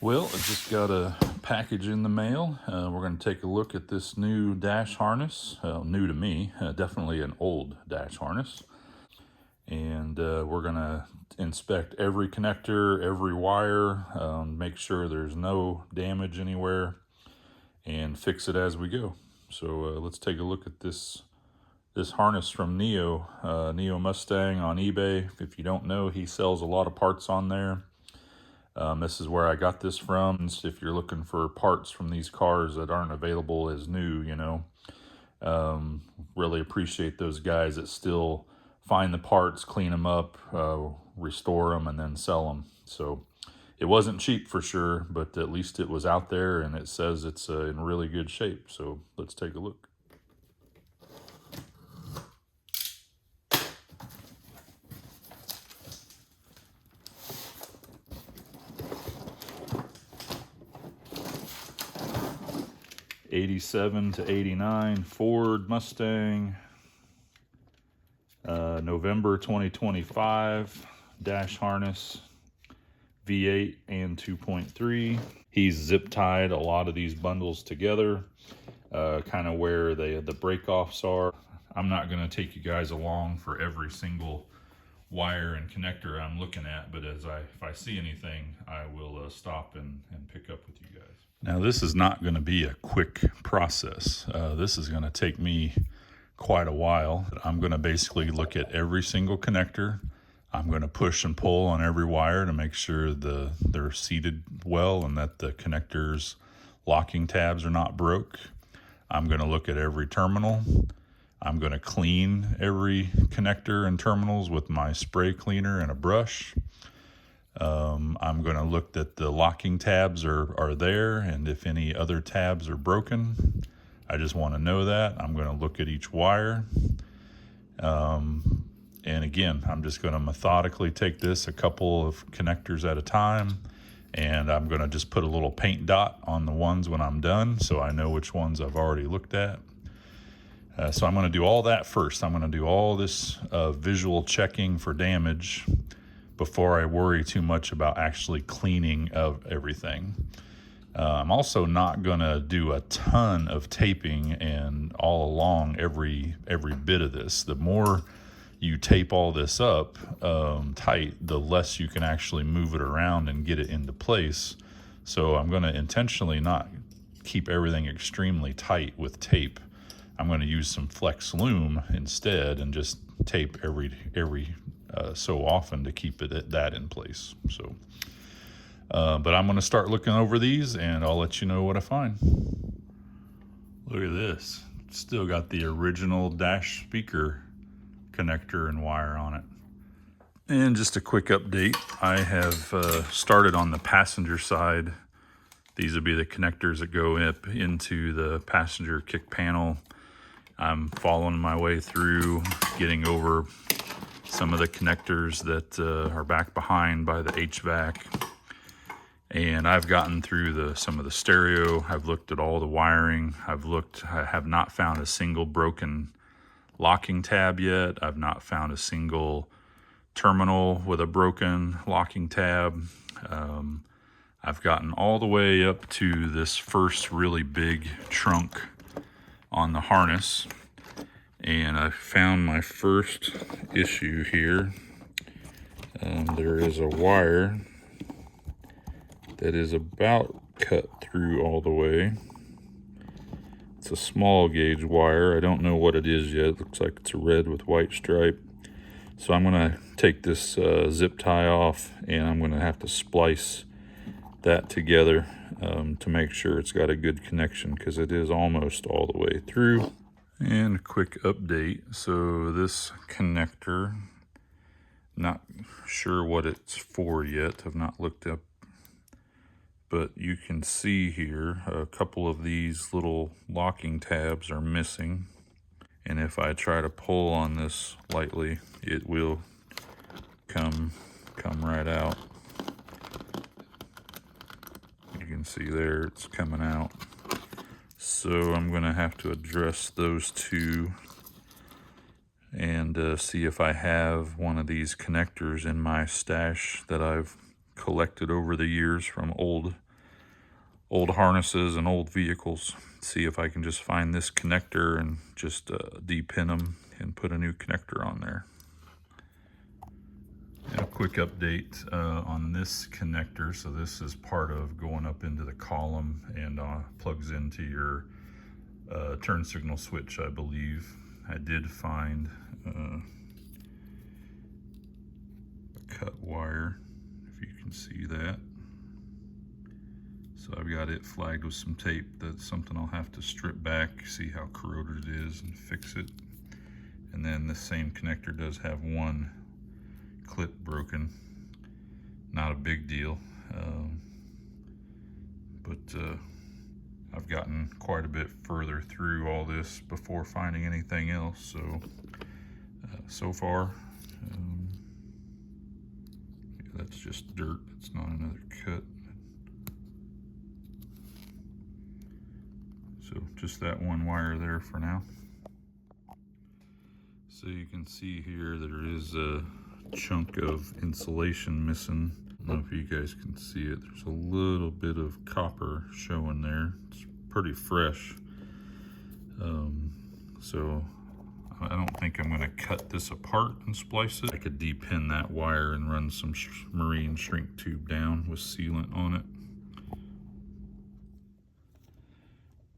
Well, I just got a package in the mail. We're going to take a look at this new dash harness. New to me, definitely an old dash harness. And we're going to inspect every connector, every wire, make sure there's no damage anywhere, and fix it as we go. So let's take a look at this harness from Neo Mustang on eBay. If you don't know, he sells a lot of parts on there. This is where I got this from. If you're looking for parts from these cars that aren't available as new, really appreciate those guys that still find the parts, clean them up, restore them, and then sell them. So it wasn't cheap for sure, but at least it was out there, and it says it's in really good shape. So let's take a look. '87 to '89 Ford Mustang, November 2025 dash harness, V8 and 2.3. He's zip tied a lot of these bundles together, kind of where the break-offs are. I'm not going to take you guys along for every single wire and connector I'm looking at, but if I see anything, I will stop and pick up with you guys. Now, this is not going to be a quick process. This is going to take me quite a while. I'm going to basically look at every single connector. I'm going to push and pull on every wire to make sure they're seated well and that the connectors' locking tabs are not broke. I'm going to look at every terminal. I'm going to clean every connector and terminals with my spray cleaner and a brush. I'm going to look that the locking tabs are there, and if any other tabs are broken, I just want to know that. I'm going to look at each wire. And again, I'm just going to methodically take this a couple of connectors at a time, and I'm going to just put a little paint dot on the ones when I'm done so I know which ones I've already looked at. So I'm going to do all that first. I'm going to do all this visual checking for damage before I worry too much about actually cleaning of everything. I'm also not going to do a ton of taping and all along every bit of this. The more you tape all this up tight, the less you can actually move it around and get it into place. So I'm going to intentionally not keep everything extremely tight with tape. I'm going to use some flex loom instead and just tape every so often to keep that in place. So, but I'm going to start looking over these, and I'll let you know what I find. Look at this. Still got the original dash speaker connector and wire on it. And just a quick update. I have started on the passenger side. These would be the connectors that go up into the passenger kick panel. I'm following my way through, getting over some of the connectors that are back behind by the HVAC. And I've gotten through some of the stereo. I've looked at all the wiring. I have not found a single broken locking tab yet. I've not found a single terminal with a broken locking tab. I've gotten all the way up to this first really big trunk on the harness, and I found my first issue here. There is a wire that is about cut through all the way. It's a small gauge wire. I don't know what it is yet. It looks like it's a red with white stripe. So I'm going to take this zip tie off, and I'm going to have to splice that together to make sure it's got a good connection, because it is almost all the way through. And a quick update. So this connector, not sure what it's for yet. I've not looked up, but you can see here a couple of these little locking tabs are missing. And if I try to pull on this lightly, it will come right out. You can see there it's coming out. So I'm going to have to address those two and see if I have one of these connectors in my stash that I've collected over the years from old old harnesses and old vehicles. See if I can just find this connector and just depin them and put a new connector on there. And a quick update on this connector. So this is part of going up into the column and plugs into your turn signal switch, I believe. I did find a cut wire, if you can see that. So I've got it flagged with some tape. That's something I'll have to strip back, see how corroded it is, and fix it. And then the same connector does have one clip broken. Not a big deal, but I've gotten quite a bit further through all this before finding anything else. So so far, yeah, that's just dirt. It's not another cut. So just that one wire there for now. So you can see here there is a chunk of insulation missing. I don't know if you guys can see it. There's a little bit of copper showing there. It's pretty fresh. So I don't think I'm going to cut this apart and splice it. I could depin that wire and run some marine shrink tube down with sealant on it.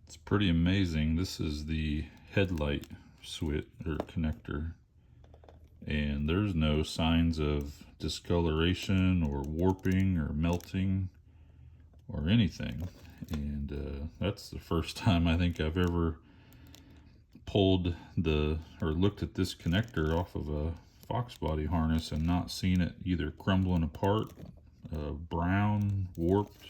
It's pretty amazing. This is the headlight switch or connector, and there's no signs of discoloration or warping or melting or anything. And that's the first time I think I've ever pulled or looked at this connector off of a Foxbody harness and not seen it either crumbling apart, brown, warped.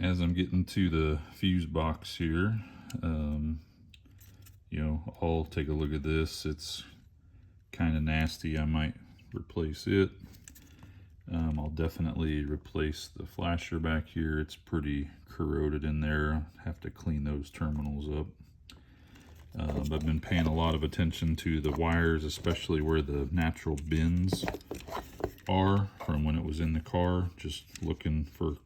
As I'm getting to the fuse box here, you know, I'll take a look at this. It's kind of nasty. I might replace it. I'll definitely replace the flasher back here. It's pretty corroded in there. I'll have to clean those terminals up. I've been paying a lot of attention to the wires, especially where the natural bends are from when it was in the car. Just looking for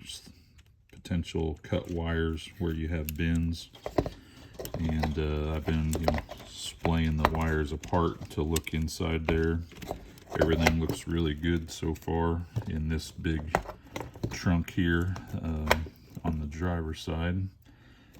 potential cut wires where you have bends. And I've been, you know, splaying the wires apart to look inside there. Everything looks really good so far in this big trunk here on the driver's side.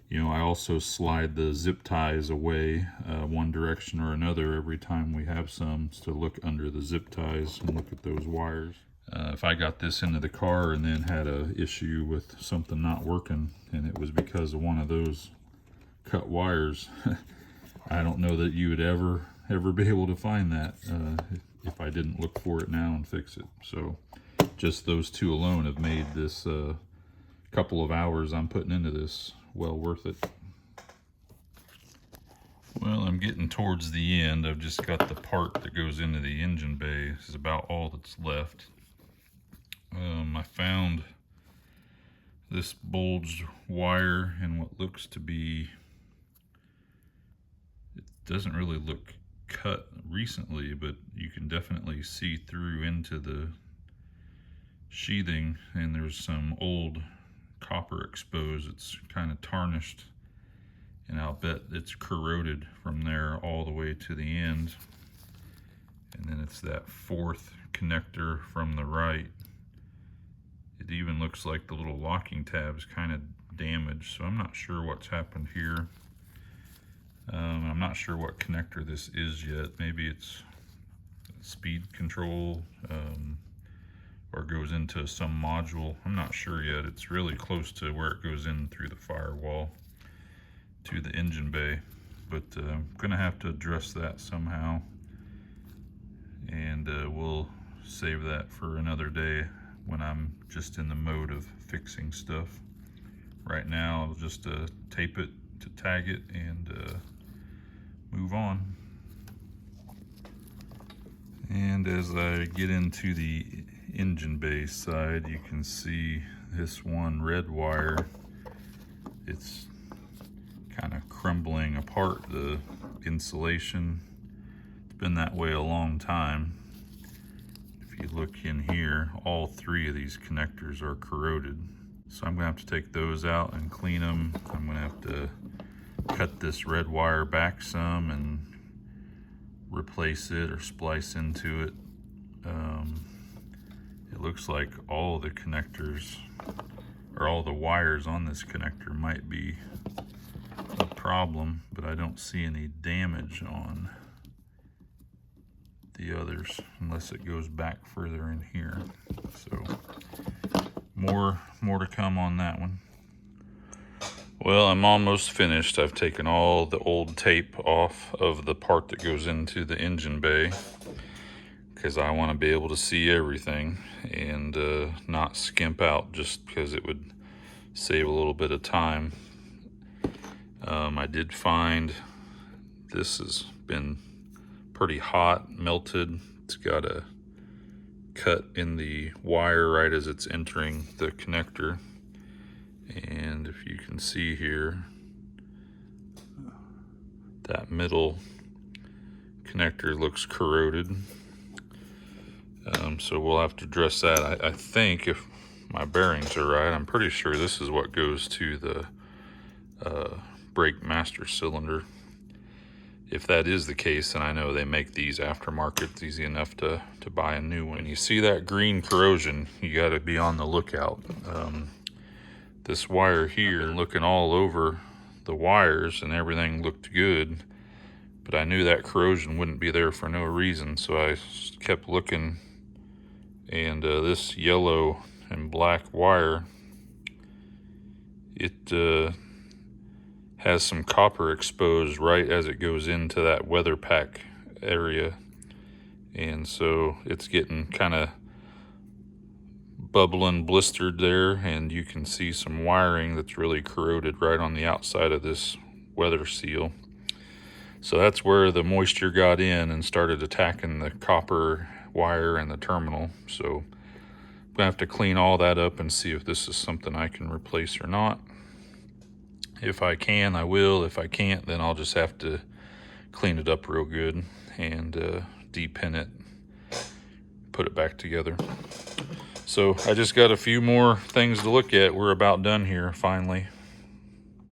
You know, I also slide the zip ties away one direction or another every time we have some, to look under the zip ties and look at those wires. If I got this into the car and then had an issue with something not working and it was because of one of those cut wires, I don't know that you would ever be able to find that if I didn't look for it now and fix it. So just those two alone have made this couple of hours I'm putting into this well worth it. Well, I'm getting towards the end. I've just got the part that goes into the engine bay. This is about all that's left. I found this bulged wire in what looks to be, it doesn't really look cut recently, but you can definitely see through into the sheathing, and there's some old copper exposed. It's kind of tarnished, and I'll bet it's corroded from there all the way to the end. And then it's that fourth connector from the right. It even looks like the little locking tab is kind of damaged, so I'm not sure what's happened here. I'm not sure what connector this is yet. Maybe it's speed control, or goes into some module. I'm not sure yet. It's really close to where it goes in through the firewall to the engine bay, but I'm gonna have to address that somehow, and we'll save that for another day when I'm just in the mode of fixing stuff. Right now I'll just tape it to tag it and move on. And as I get into the engine bay side, you can see this one red wire. It's kind of crumbling apart, the insulation. It's been that way a long time. If you look in here, all three of these connectors are corroded. So I'm gonna have to take those out and clean them. I'm gonna have to cut this red wire back some and replace it or splice into it. It looks like all the connectors or all the wires on this connector might be a problem, but I don't see any damage on the others unless it goes back further in here. So more to come on that one. Well, I'm almost finished. I've taken all the old tape off of the part that goes into the engine bay because I want to be able to see everything and not skimp out, just because it would save a little bit of time. I did find this has been pretty hot, melted. It's got a cut in the wire right as it's entering the connector. And if you can see here, that middle connector looks corroded. So we'll have to address that. I think if my bearings are right, I'm pretty sure this is what goes to the brake master cylinder. If that is the case, then I know they make these aftermarket. It's easy enough to buy a new one. When you see that green corrosion, you got to be on the lookout. This wire here, looking all over the wires and everything looked good, but I knew that corrosion wouldn't be there for no reason, so I kept looking, and this yellow and black wire, it has some copper exposed right as it goes into that weather pack area, and so it's getting kind of bubbling, blistered there, and you can see some wiring that's really corroded right on the outside of this weather seal. So that's where the moisture got in and started attacking the copper wire and the terminal. So I'm gonna have to clean all that up and see if this is something I can replace or not. If I can, I will. If I can't, then I'll just have to clean it up real good and de-pin it, put it back together. So I just got a few more things to look at. We're about done here, finally.